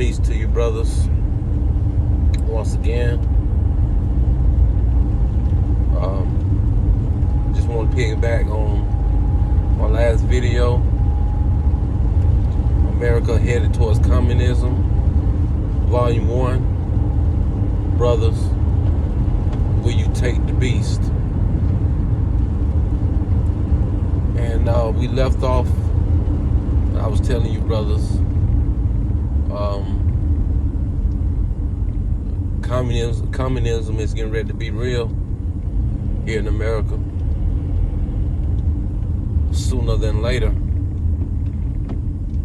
Peace to you, brothers. Once again, just want to piggyback on my last video. America headed towards communism, Volume 1. Brothers, will you take the beast? And we left off, I was telling you, brothers, communism is getting ready to be real here in America sooner than later.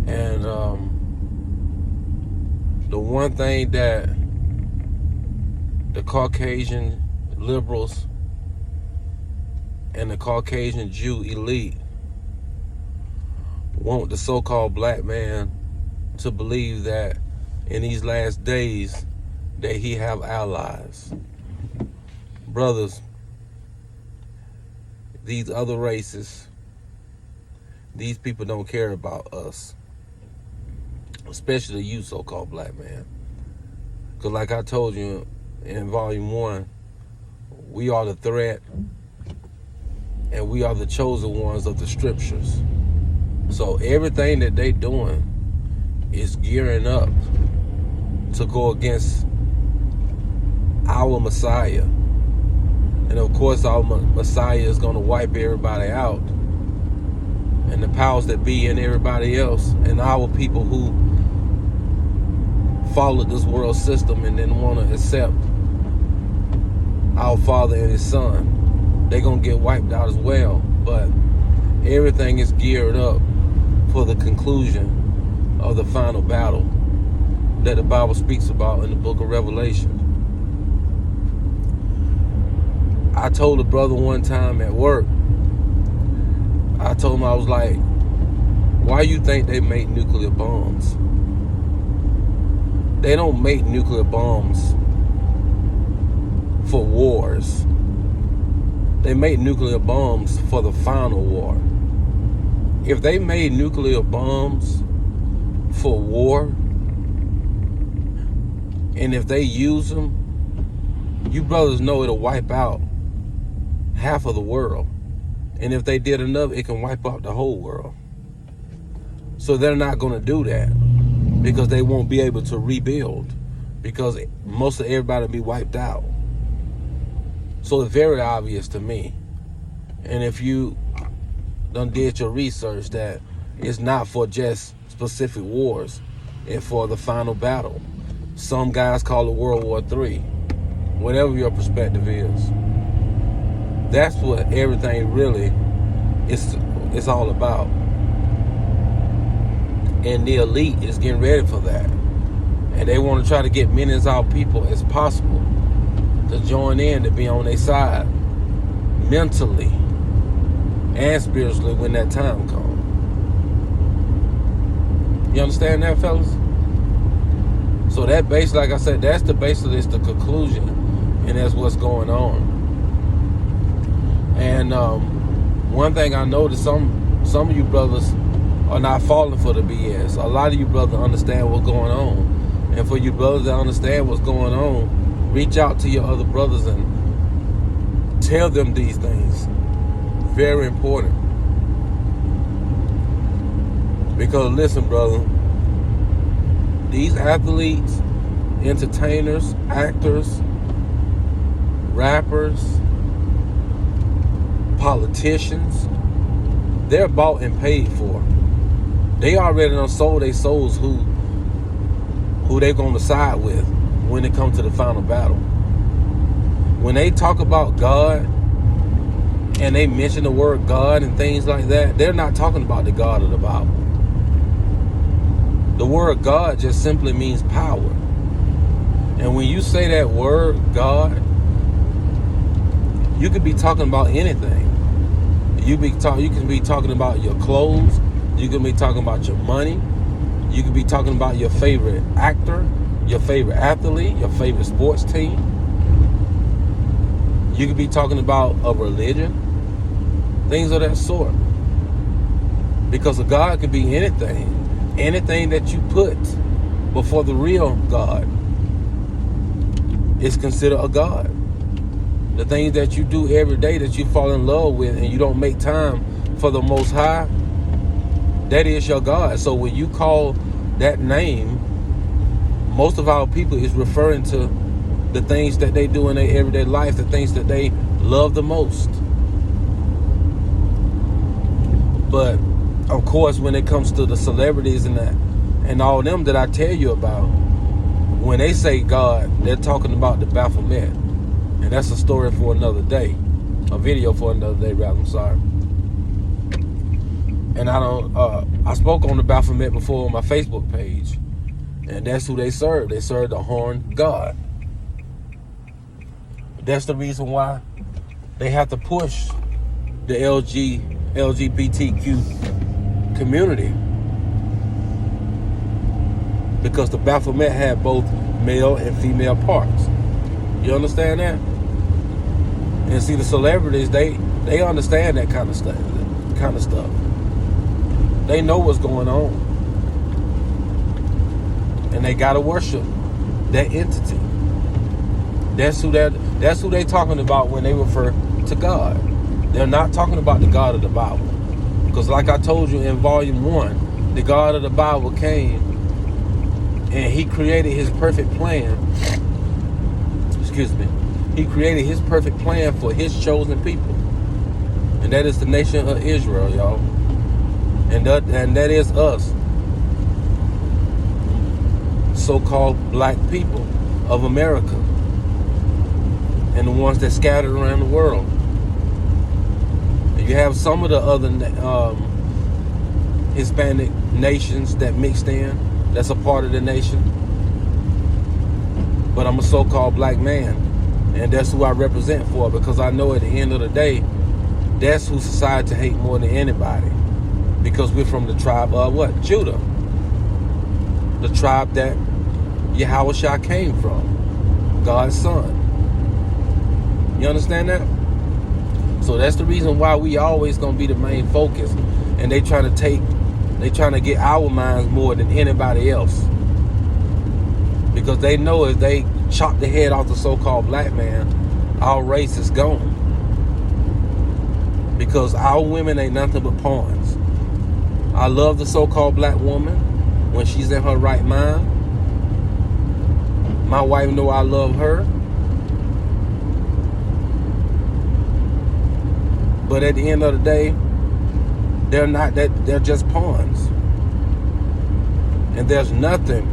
And the one thing that the Caucasian liberals and the Caucasian Jew elite want the so-called black man to believe that in these last days that he have allies. Brothers, these other races, these people don't care about us, especially you, so-called black man. Because like I told you in Volume 1, we are the threat and we are the chosen ones of the scriptures. So everything that they doing is gearing up to go against our Messiah. And of course our Messiah is going to wipe everybody out. And the powers that be and everybody else and our people who followed this world system and didn't want to accept our Father and His Son, they're going to get wiped out as well. But everything is geared up for the conclusion of the final battle that the Bible speaks about in the book of Revelation. I told a brother one time at work, I told him, I was like, why you think they make nuclear bombs? They don't make nuclear bombs for wars. They make nuclear bombs for the final war. If they made nuclear bombs for war, and if they use them, you brothers know it'll wipe out half of the world. And if they did enough, it can wipe out the whole world. So they're not going to do that because they won't be able to rebuild, because most of everybody will be wiped out. So it's very obvious to me. And if you done did your research, that it's not for just specific wars, it's for the final battle. Some guys call it World War III. Whatever your perspective is. That's what everything really is all about. And the elite is getting ready for that. And they want to try to get many of our people as possible to join in, to be on their side mentally and spiritually when that time comes. You understand that, fellas? So that base, like I said, that's the basically the conclusion, and that's what's going on. And one thing I noticed, some of you brothers are not falling for the BS. A lot of you brothers understand what's going on. And for you brothers that understand what's going on, reach out to your other brothers and tell them these things. Very important. Because listen, brother, these athletes, entertainers, actors, rappers, politicians, they're bought and paid for. They already done sold their souls who they're going to side with when it comes to the final battle. When they talk about God and they mention the word God and things like that, they're not talking about the God of the Bible. The word God just simply means power. And when you say that word God, you could be talking about anything. You can be talking about your clothes. You can be talking about your money. You can be talking about your favorite actor, your favorite athlete, your favorite sports team. You could be talking about a religion, things of that sort. Because a God could be anything that you put But for the real God, it's considered a God. The things that you do every day that you fall in love with and you don't make time for the Most High, that is your God. So when you call that name, most of our people is referring to the things that they do in their everyday life, the things that they love the most. But of course, when it comes to the celebrities and all them that I tell you about, when they say God, they're talking about the Baphomet. And that's a story for another day. A video for another day, rather, I'm sorry. And I spoke on the Baphomet before on my Facebook page. And that's who they serve. They serve the horned God. That's the reason why they have to push the LGBTQ community. Because the Baphomet had both male and female parts. You understand that? And see, the celebrities, they understand that kind of stuff. They know what's going on. And they gotta worship that entity. That's who they talking about when they refer to God. They're not talking about the God of the Bible. Because like I told you in volume 1, the God of the Bible came and he created his perfect plan. Excuse me. He created his perfect plan for his chosen people. And that is the nation of Israel, y'all. And that is us. So-called black people of America. And the ones that scattered around the world. And you have some of the other Hispanic nations that mixed in. That's a part of the nation. But I'm a so-called black man. And that's who I represent for, because I know at the end of the day, that's who society hate more than anybody. Because we're from the tribe of what? Judah. The tribe that Yahushua came from. God's son. You understand that? So that's the reason why we always gonna be the main focus. And they trying to get our minds more than anybody else. Because they know if they chop the head off the so-called black man, our race is gone. Because our women ain't nothing but pawns. I love the so-called black woman when she's in her right mind. My wife know I love her. But at the end of the day, they're just pawns. And there's nothing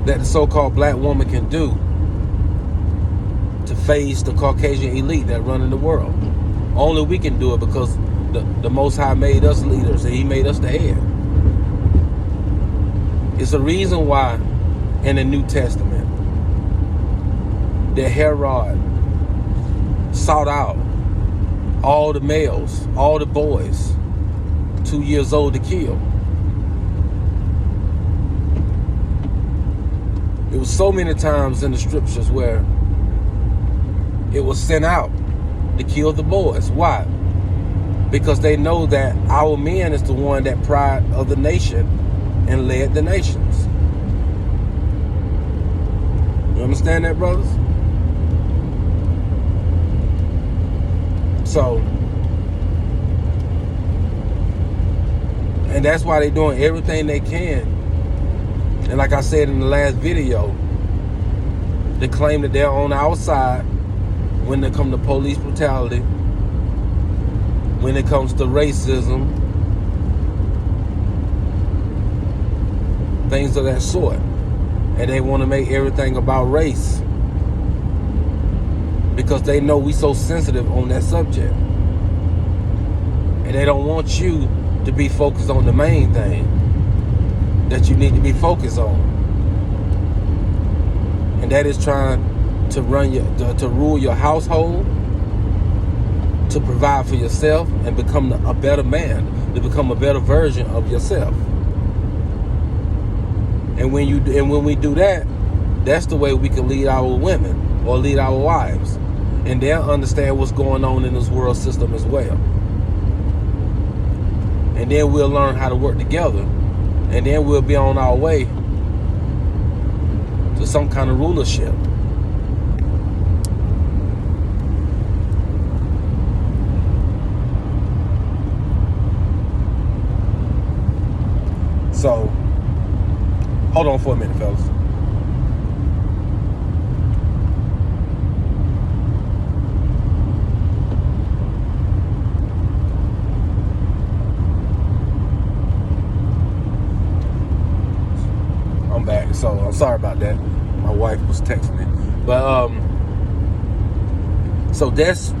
that the so-called black woman can do to face the Caucasian elite that run in the world. Only we can do it because the Most High made us leaders and he made us the head. It's a reason why in the New Testament that Herod sought out all the males, all the boys 2 years old to kill. It was so many times in the scriptures where it was sent out to kill the boys. Why? Because they know that our men is the one that pride of the nation and led the nations. You understand that, brothers? So, and that's why they're doing everything they can. And like I said in the last video, they claim that they're on our side when it comes to police brutality, when it comes to racism, things of that sort. And they want to make everything about race because they know we so sensitive on that subject. And they don't want you to be focused on the main thing that you need to be focused on. And that is trying to rule your household, to provide for yourself and become a better man, to become a better version of yourself. And when we do that, that's the way we can lead our women or lead our wives. And they'll understand what's going on in this world system as well. And then we'll learn how to work together and then we'll be on our way to some kind of rulership. So, hold on for a minute, fellas. I'm back, so I'm sorry about that. My wife was texting me, but so that's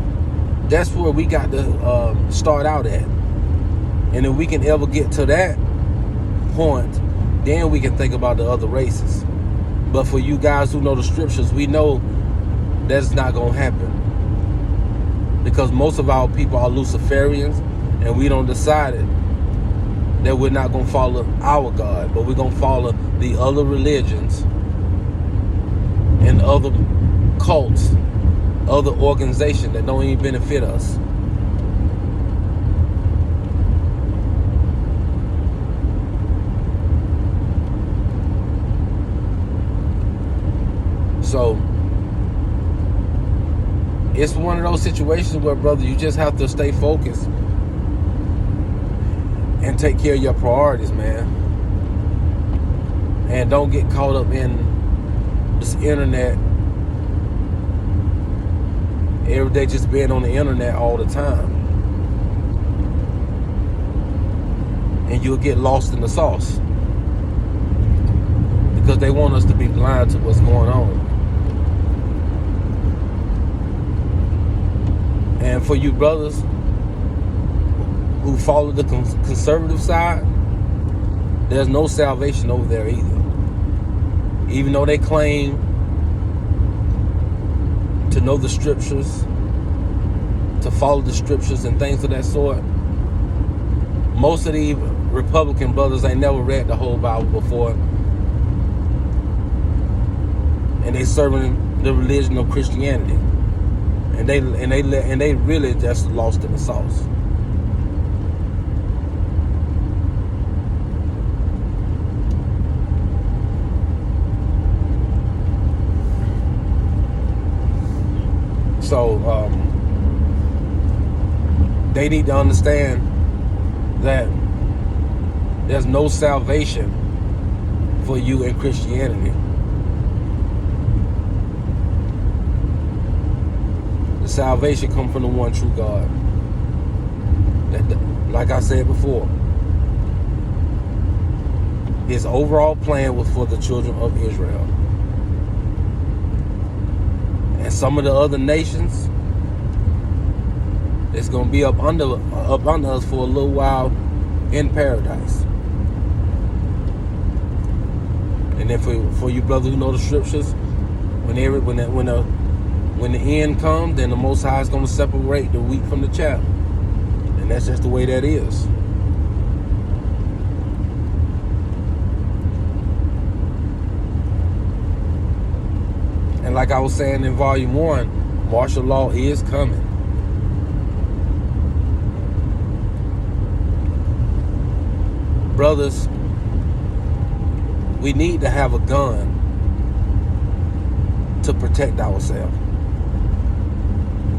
where we got to start out at, and if we can ever get to that point, then we can think about the other races. But for you guys who know the scriptures, we know that's not going to happen, because most of our people are Luciferians, and we don't decide it that we're not going to follow our God, but we're going to follow the other religions and other cults, other organizations that don't even benefit us. So it's one of those situations where, brother, you just have to stay focused and take care of your priorities, man. And don't get caught up in this internet every day, just being on the internet all the time. And you'll get lost in the sauce, because they want us to be blind to what's going on. And for you brothers who follow the conservative side, there's no salvation over there either. Even though they claim to know the scriptures, to follow the scriptures and things of that sort, most of the Republican brothers ain't never read the whole Bible before, and they serving the religion of Christianity, and they really just lost in the sauce. So they need to understand that there's no salvation for you in Christianity. The salvation comes from the one true God. Like I said before, his overall plan was for the children of Israel. And some of the other nations, it's going to be up under us for a little while in paradise. And then for you brothers who know the scriptures, when the end comes, then the Most High is going to separate the wheat from the chaff, and that's just the way that is. And like I was saying in volume 1, martial law is coming. Brothers, we need to have a gun to protect ourselves.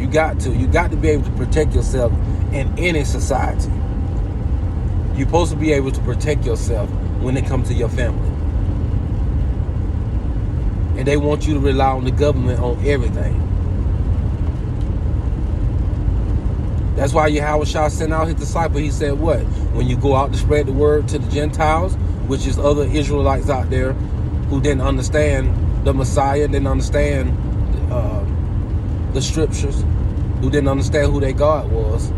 You got to be able to protect yourself in any society. You're supposed to be able to protect yourself when it comes to your family. And they want you to rely on the government on everything. That's why Yahweh Shah sent out his disciple. He said what? When you go out to spread the word to the Gentiles, which is other Israelites out there who didn't understand the Messiah, didn't understand the scriptures, who didn't understand who their God was.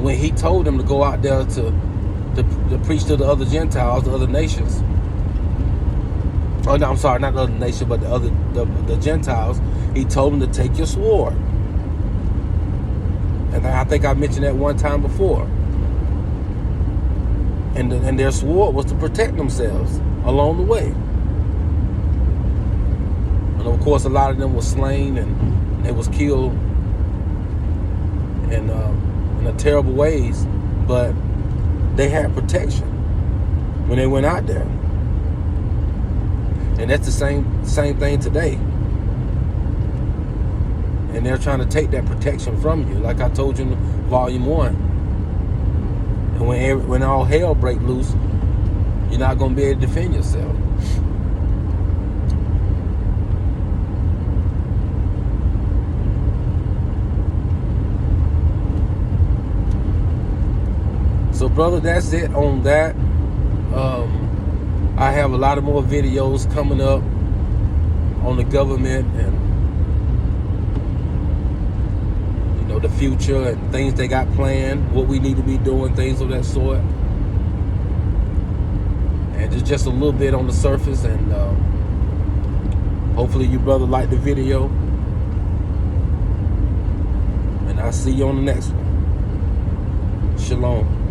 When he told them to go out there to preach to the other Gentiles, the other nations. Oh no, I'm sorry, not the other nation, but the Gentiles. He told them to take your sword. And I think I mentioned that one time before. And their sword was to protect themselves along the way. And of course, a lot of them were slain and they was killed in terrible ways, but they had protection. when they went out there. And that's the same thing today. And they're trying to take that protection from you, like I told you in Volume 1. And when all hell break loose, you're not going to be able to defend yourself. So, brother, that's it on that. I have a lot of more videos coming up on the government and the future and things they got planned, what we need to be doing, things of that sort. And it's just a little bit on the surface, and hopefully you brother like the video, and I'll see you on the next one. Shalom.